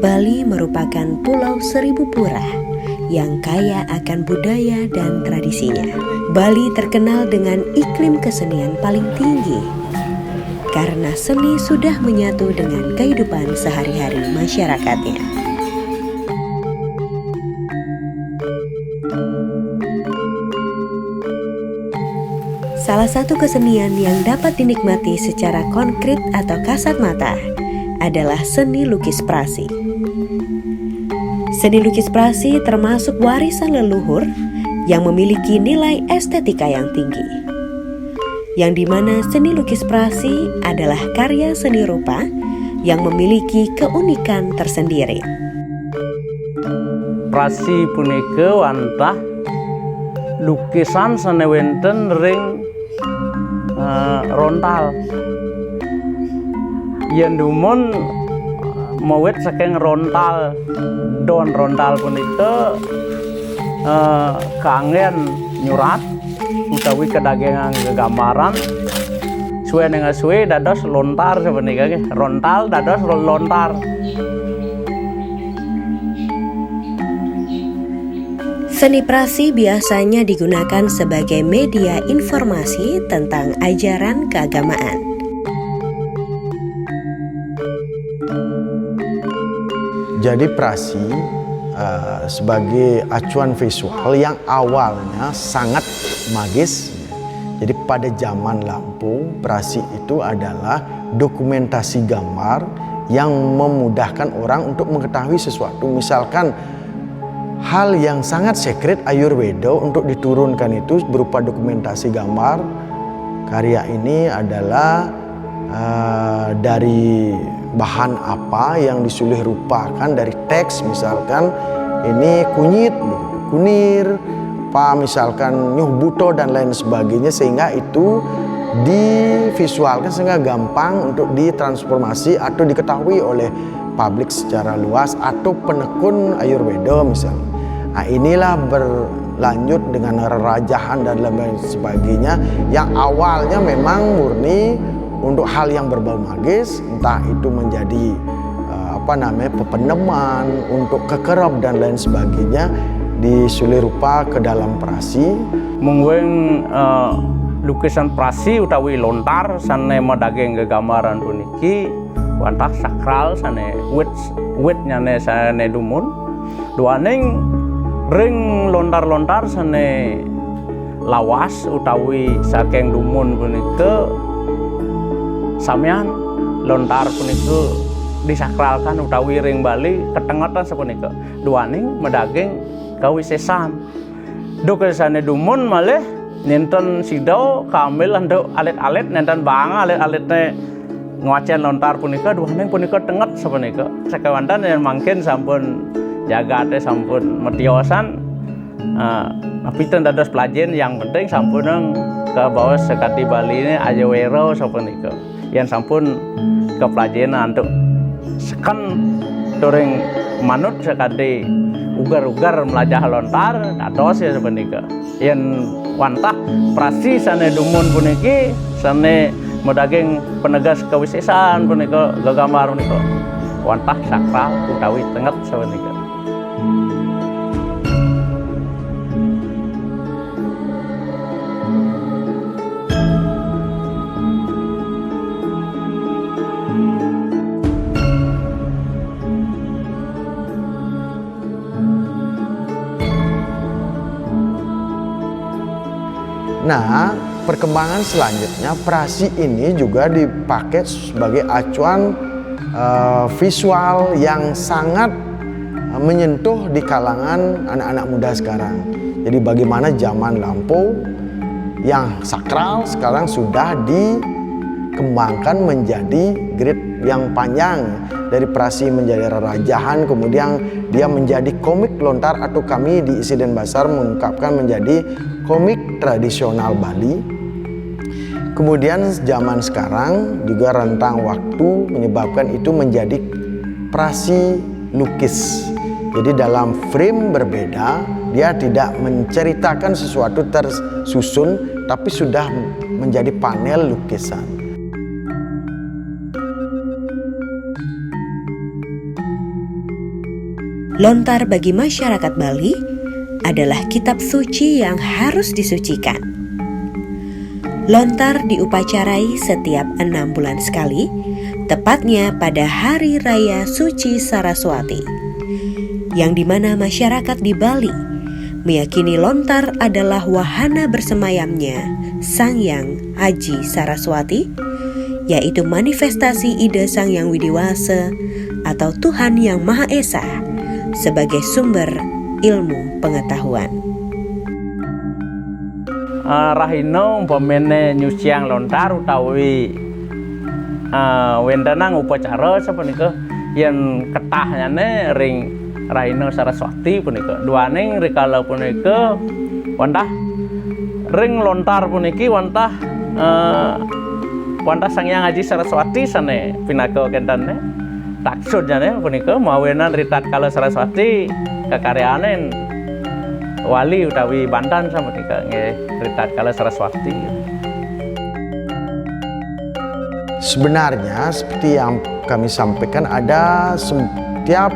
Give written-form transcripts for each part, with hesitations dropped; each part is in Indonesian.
Bali merupakan pulau seribu pura yang kaya akan budaya dan tradisinya. Bali terkenal dengan iklim kesenian paling tinggi karena seni sudah menyatu dengan kehidupan sehari-hari masyarakatnya. Salah satu kesenian yang dapat dinikmati secara konkret atau kasat mata adalah seni lukis prasi. Seni lukis prasi termasuk warisan leluhur yang memiliki nilai estetika yang tinggi. Yang dimana seni lukis prasi adalah karya seni rupa yang memiliki keunikan tersendiri. Prasi punika wantah lukisan sanewenten ring rontal. Yen dumun mawit saking rontal, don rontal punika kangen nyurat utawi kedagengan kegambaran suwe dengan suwe dados lontar sebenarnya rontal dados lontar. Seni prasi biasanya digunakan sebagai media informasi tentang ajaran keagamaan. Jadi prasi sebagai acuan visual yang awalnya sangat magis. Jadi pada zaman lampu, prasi itu adalah dokumentasi gambar yang memudahkan orang untuk mengetahui sesuatu. Misalkan hal yang sangat secret Ayurveda untuk diturunkan itu berupa dokumentasi gambar. Karya ini adalah dari bahan apa yang disulih rupakan dari teks, misalkan ini kunyit, kunir, misalkan nyuh buto dan lain sebagainya, sehingga itu divisualkan sehingga gampang untuk ditransformasi atau diketahui oleh publik secara luas atau penekun Ayurveda misalnya. Nah, inilah berlanjut dengan rerajahan dan lain sebagainya yang awalnya memang murni untuk hal yang berbau magis, entah itu menjadi pepeneman, untuk kekerap dan lain sebagainya, disulih rupa ke dalam prasi. Mungkin lukisan prasi utawi lontar sane medaging gegambaran puniki wantah sakral sane wit nyane sane dumun duaning ring lontar-lontar sane lawas utawi saking dumun punika sampeyan lontar punika disakralkan utawi ring Bali ketengatan sapunika duaning medaging kawisesan dokesane dumun malih nenten sido kamil anduk alit-alit nenten bang alit-alitne ngwacen lontar punika duaning punika tenget sapunika sakawanten yen mangkin sampun jagate sampun mediosan napiten dados pelajen yang penting sampun ke bawah sekati Bali ini ajawero sapunika yen sampun ke pelajenan untuk seken turing manut sekati ugar-ugar melajah lontar dados ya sapunika yen wantah prasi sane dumun puniki sane medaging penegas kewisesan punika gegambar punika wantah sakral utawi tenget sapunika. Nah, perkembangan selanjutnya prasi ini juga dipakai sebagai acuan visual yang sangat menyentuh di kalangan anak-anak muda sekarang. Jadi bagaimana zaman lampau yang sakral sekarang sudah dikembangkan menjadi grid yang panjang, dari prasi menjadi rerajahan, kemudian dia menjadi komik lontar atau kami di Isi Denpasar mengungkapkan menjadi komik tradisional Bali. Kemudian zaman sekarang juga rentang waktu menyebabkan itu menjadi prasi lukis. Jadi dalam frame berbeda, dia tidak menceritakan sesuatu tersusun, tapi sudah menjadi panel lukisan. Lontar bagi masyarakat Bali adalah kitab suci yang harus disucikan. Lontar diupacarai setiap 6 bulan sekali, tepatnya pada Hari Raya Suci Saraswati, yang dimana masyarakat di Bali meyakini lontar adalah wahana bersemayamnya Sang Hyang Aji Saraswati, yaitu manifestasi ide Sang Hyang Widiwasa atau Tuhan Yang Maha Esa sebagai sumber ilmu pengetahuan. Rahina umpamane nyuciang lontar utawi wendanang upacara sapunika yen ketahnyane ring Rahina Saraswati punika. Duaning rikala punika wantah ring lontar puniki wantah Sang Hyang Aji Saraswati sane pinaka kentane taksudnya punika mawenan ritat kala Saraswati kekaryaane wali utawi Bantan sama punika nggih ritat kala Saraswati. Sebenarnya seperti yang kami sampaikan, ada setiap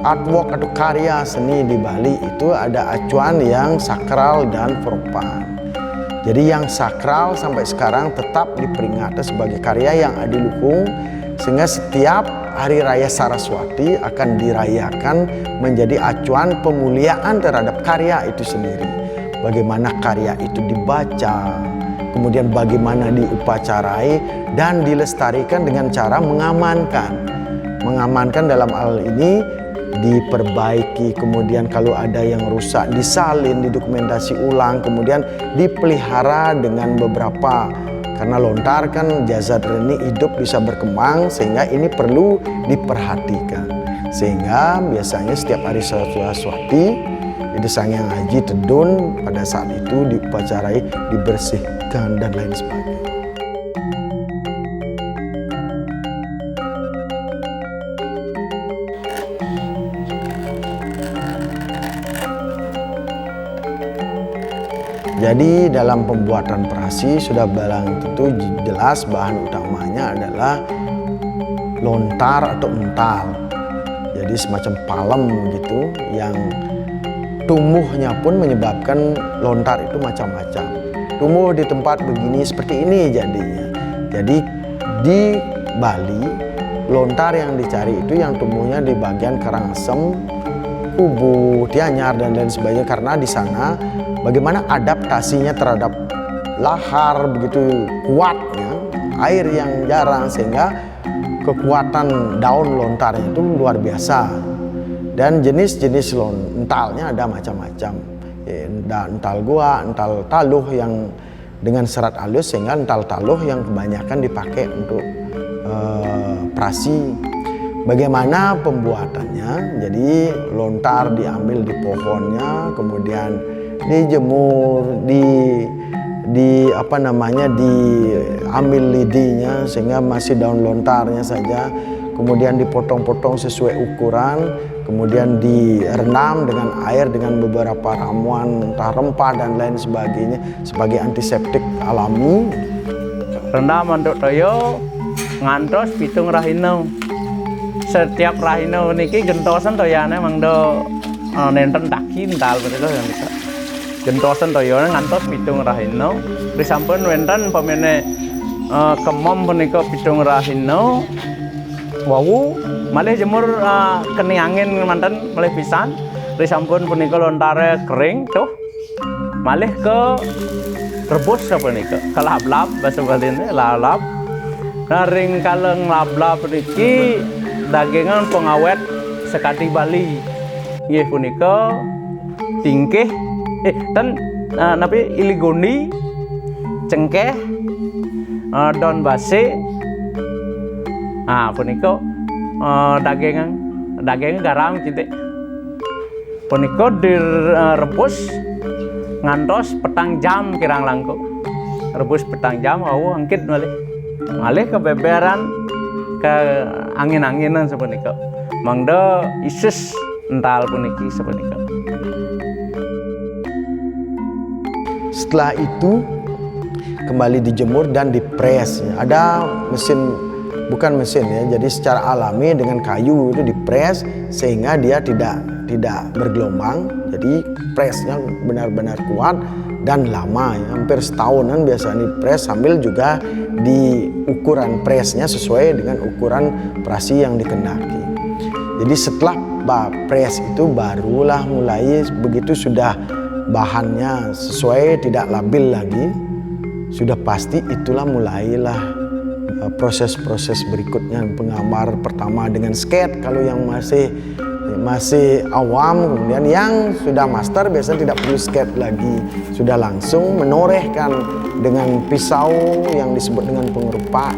artwork atau karya seni di Bali itu ada acuan yang sakral dan propan. Jadi yang sakral sampai sekarang tetap diperingati sebagai karya yang adiluhung, sehingga setiap Hari Raya Saraswati akan dirayakan menjadi acuan pemuliaan terhadap karya itu sendiri. Bagaimana karya itu dibaca, kemudian bagaimana diupacarai dan dilestarikan dengan cara mengamankan. Mengamankan dalam hal ini diperbaiki, kemudian kalau ada yang rusak disalin, didokumentasi ulang, kemudian dipelihara dengan beberapa, karena lontar kan jasad reni hidup bisa berkembang, sehingga ini perlu diperhatikan. Sehingga biasanya setiap hari Saraswati itu Sang Hyang Aji Tedun pada saat itu diupacarai, dibersihkan dan lain sebagainya. Jadi dalam pembuatan prasi sudah barang tentu jelas bahan utamanya adalah lontar atau ental. Jadi semacam palem gitu yang tumbuhnya pun menyebabkan lontar itu macam-macam. Tumbuh di tempat begini seperti ini jadinya. Jadi di Bali lontar yang dicari itu yang tumbuhnya di bagian Karangasem, Kubu, Tianyar dan lain sebagainya, karena di sana bagaimana adaptasinya terhadap lahar begitu kuatnya, air yang jarang, sehingga kekuatan daun lontarnya itu luar biasa. Dan jenis-jenis entalnya ada macam-macam. Ada ental gua, ental taluh yang dengan serat halus, sehingga ental taluh yang kebanyakan dipakai untuk prasi. Bagaimana pembuatannya? Jadi lontar diambil di pohonnya, kemudian dijemur, diambil lidinya sehingga masih daun lontarnya saja, kemudian dipotong-potong sesuai ukuran, kemudian direndam dengan air dengan beberapa ramuan entah rempah dan lain sebagainya sebagai antiseptik alami. Rendam untuk toyo ngantos pitung rahina. Setiap rahina niki gentosan toyane mangdo nenten taki ental betul yang bisa. Gentosan toyone ngantos pitung rahina. Risampun wenten pamene kemom punika pitung rahina. Wau malih jemur keni angin manten malih pisan. Risampun punika lontare kering tuh. Malih ke rebus punika. Kelap-lap bahasa Baline lalap. Nah ring kaleng lap-lap niki dagingan pengawet sekati Bali. Nggih punika tingkih dan napi iligoni, cengkeh, daun base. Punika daging garam titik. Punika direbus ngantos petang jam kirang langkung. Rebus petang jam wau angkit malih kebeberan ke angin-anginan sepunika. Mangda isis ental puniki sepunika. Setelah itu kembali dijemur dan dipres. Ada mesin, bukan mesin ya, jadi secara alami dengan kayu itu dipres sehingga dia tidak tidak bergelombang, jadi presnya benar-benar kuat dan lama, ya. Hampir setahunan biasanya pres, sambil juga di ukuran presnya sesuai dengan ukuran prasi yang dikehendaki. Jadi setelah pres itu barulah mulai, begitu sudah bahannya sesuai, tidak labil lagi, sudah pasti itulah mulailah proses-proses berikutnya. Penggambar pertama dengan skate kalau yang masih awam, kemudian yang sudah master biasanya tidak perlu skate lagi, sudah langsung menorehkan dengan pisau yang disebut dengan pengerupak.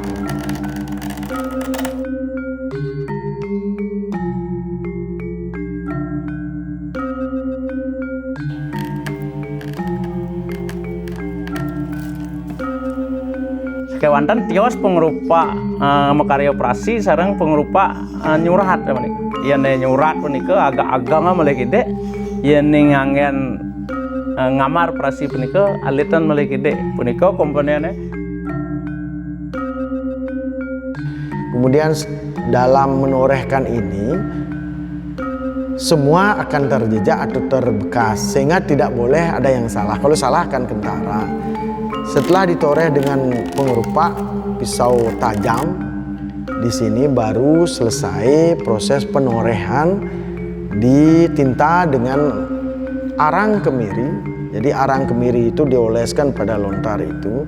Kewantan tios pengerupa makarya operasi sareng pengerupa nyurat menika. Ieu nyurat menika agak-agak mulai gede. Ieu ngangen ngamar operasi menika alitan mulai gede. Punika komponennya. Kemudian dalam menorehkan ini semua akan terjejak atau terbekas, sehingga tidak boleh ada yang salah. Kalau salah akan kentara. Setelah ditoreh dengan pengerupak pisau tajam, di sini baru selesai proses penorehan di tinta dengan arang kemiri. Jadi arang kemiri itu dioleskan pada lontar itu.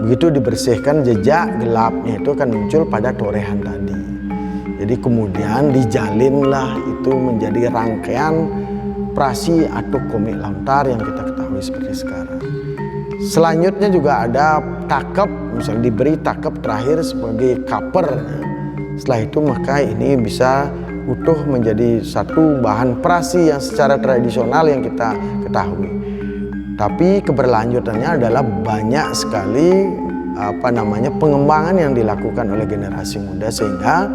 Begitu dibersihkan, jejak gelapnya itu akan muncul pada torehan tadi. Jadi kemudian dijalinlah itu menjadi rangkaian prasi atau komik lontar yang kita ketahui seperti sekarang. Selanjutnya juga ada takep, misalnya diberi takep terakhir sebagai cover. Setelah itu maka ini bisa utuh menjadi satu bahan prasi yang secara tradisional yang kita ketahui. Tapi keberlanjutannya adalah banyak sekali pengembangan yang dilakukan oleh generasi muda, sehingga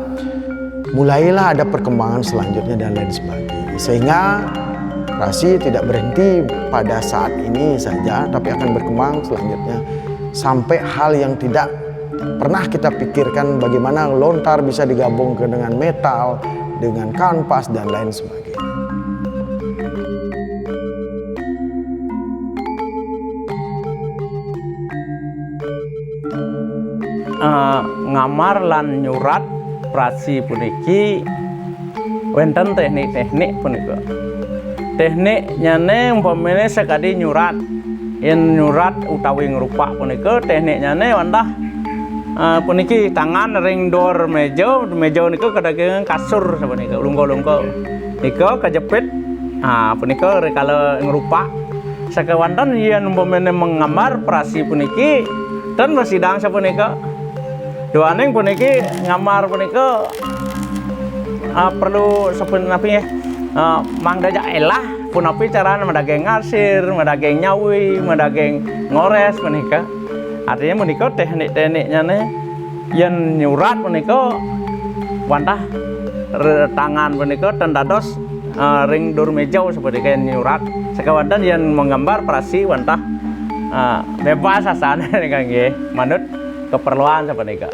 mulailah ada perkembangan selanjutnya dan lain sebagainya. Sehingga prasi tidak berhenti pada saat ini saja, tapi akan berkembang selanjutnya sampai hal yang tidak pernah kita pikirkan, bagaimana lontar bisa digabungkan dengan metal, dengan kanvas dan lain sebagainya. Ngamar lan nyurat prasi puniki wonten teknik-teknik punika. Tekniknya umpamane sekadi nyurat, yen nyurat utawi ngrupak punika tekniknya wandah puniki tangan ring dor meja nika kadagengan kasur sapunika lungko-lungko nika kejepit punika kalau ngrupak sakawanten yen umpamane mengamar prasi puniki ten bersidang sapunika doaning puniki ngamar punika perlu sapunapi mangdaja elah punapi carana medageng ngasir, medageng nyawi, medageng ngores menika. Artinya menika teknik-tekniknya yen nyurat menika wantah tangan menika tendados ring dur meja seperti kayak nyurat. Sekawanten yen menggambar prasi wantah bebas asane kangge manut keperluan seperti nika.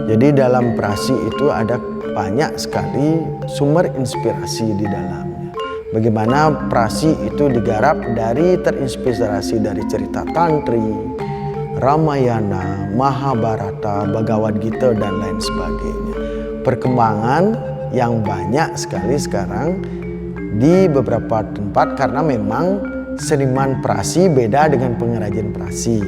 Jadi dalam prasi itu ada banyak sekali sumber inspirasi di dalamnya. Bagaimana prasi itu digarap terinspirasi dari cerita Tantri, Ramayana, Mahabharata, Bhagavad Gita dan lain sebagainya. Perkembangan yang banyak sekali sekarang di beberapa tempat karena memang seniman prasi beda dengan pengrajin prasi.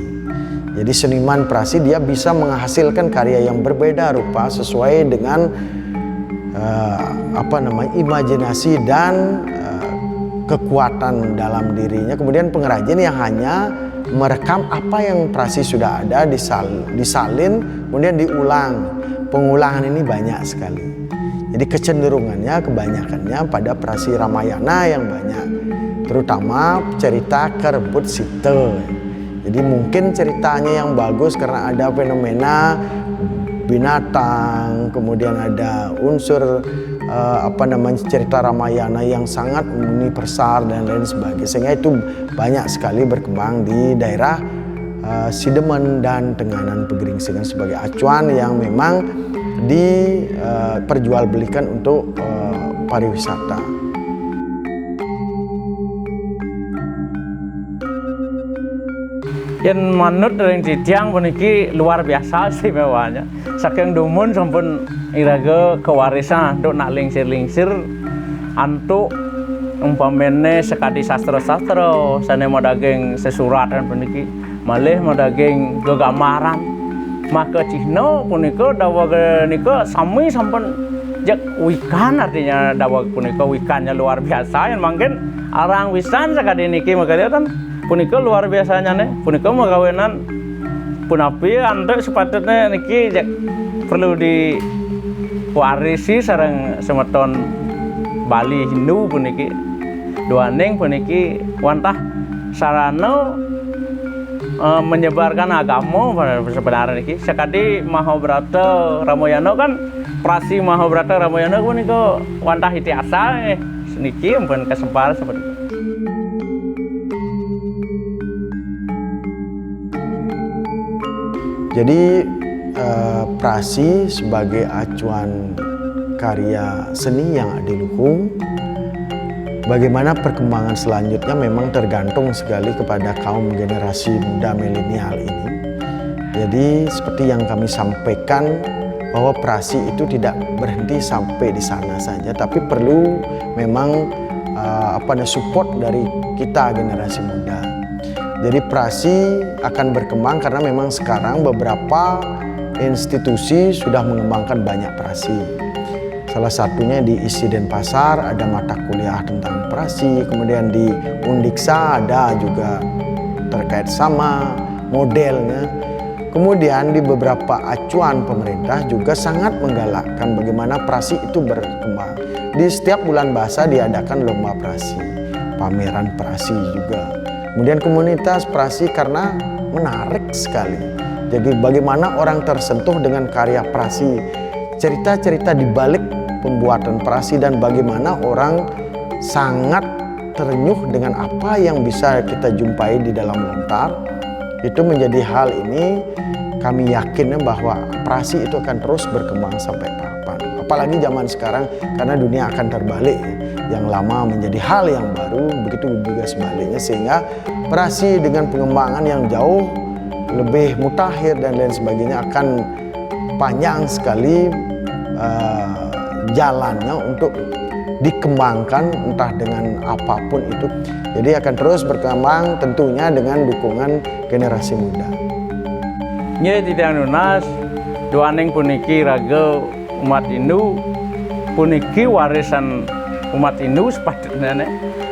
Jadi seniman prasi dia bisa menghasilkan karya yang berbeda rupa sesuai dengan imajinasi dan kekuatan dalam dirinya. Kemudian pengrajin yang hanya merekam apa yang prasi sudah ada, disalin, kemudian diulang. Pengulangan ini banyak sekali. Jadi kecenderungannya kebanyakannya pada prasi Ramayana yang banyak, terutama cerita Kerebut Sita. Jadi mungkin ceritanya yang bagus karena ada fenomena binatang, kemudian ada unsur cerita Ramayana yang sangat universal dan lain sebagainya. Sehingga itu banyak sekali berkembang di daerah Sidemen dan Tenganan Pegeringsingan sebagai acuan yang memang diperjualbelikan untuk pariwisata. Yang manut dari Jitiang puniki luar biasa istimewanya. Saking dumun sampun iraga kewarisan untuk nak lingsir-lingsir antuk umpamene sekadi sastra-sastra sane modaging sesuratan puniki malih modaging gegamaran maka Cihno punika dawa nika sami sampun jak wikan, artinya dawa punika wikannya luar biasa yang mungkin arang wisan sekadi niki makaliatan punika luar biasanya nih punika magawenan punapi antuk sepatutnya niki jak perlu diwarisi sareng semeton Bali Hindu puniki duaning puniki wantah sarana menyebarkan agama sebenarnya niki sekadi Mahabharata Ramayana kan prasi Mahabharata Ramayana punika wantah itiasa niki pun kesempatan seperti itu. Jadi prasi sebagai acuan karya seni yang adiluhung, bagaimana perkembangan selanjutnya memang tergantung sekali kepada kaum generasi muda milenial ini. Jadi seperti yang kami sampaikan bahwa prasi itu tidak berhenti sampai di sana saja, tapi perlu memang support dari kita generasi muda. Jadi prasi akan berkembang karena memang sekarang beberapa institusi sudah mengembangkan banyak prasi. Salah satunya di ISI Denpasar ada mata kuliah tentang prasi, kemudian di Undiksa ada juga terkait sama modelnya. Kemudian di beberapa acuan pemerintah juga sangat menggalakkan bagaimana prasi itu berkembang. Di setiap bulan bahasa diadakan lomba prasi, pameran prasi juga. Kemudian komunitas prasi karena menarik sekali. Jadi bagaimana orang tersentuh dengan karya prasi, cerita-cerita di balik pembuatan prasi dan bagaimana orang sangat terenyuh dengan apa yang bisa kita jumpai di dalam lontar. Itu menjadi hal ini kami yakin bahwa prasi itu akan terus berkembang sampai kapan. Apalagi zaman sekarang karena dunia akan terbalik. Yang lama menjadi hal yang baru, begitu juga sebaliknya, sehingga prasi dengan pengembangan yang jauh lebih mutakhir dan lain sebagainya akan panjang sekali jalannya untuk dikembangkan entah dengan apapun itu. Jadi akan terus berkembang tentunya dengan dukungan generasi muda. Nya tidak nunas duaning puniki raga umat Hindu puniki warisan umat Hindu sepatutnya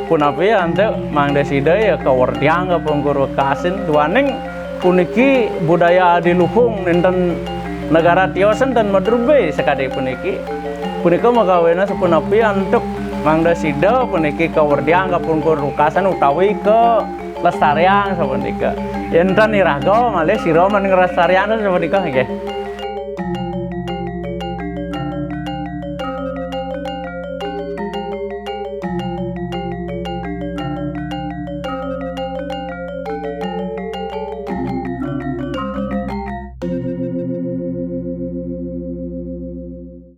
punapi antuk mangdesida ya kawartiang ke pengguru kasin duaning puniki budaya adiluhung nenten negara tiosen dan madrube sekali puniki punika magawena sepunapi antuk mangdesida puniki kawartiang ke pengguru kasan utawi ke lestarian sepunika enten iraga malih sira men ngrestarian sepunika nggih.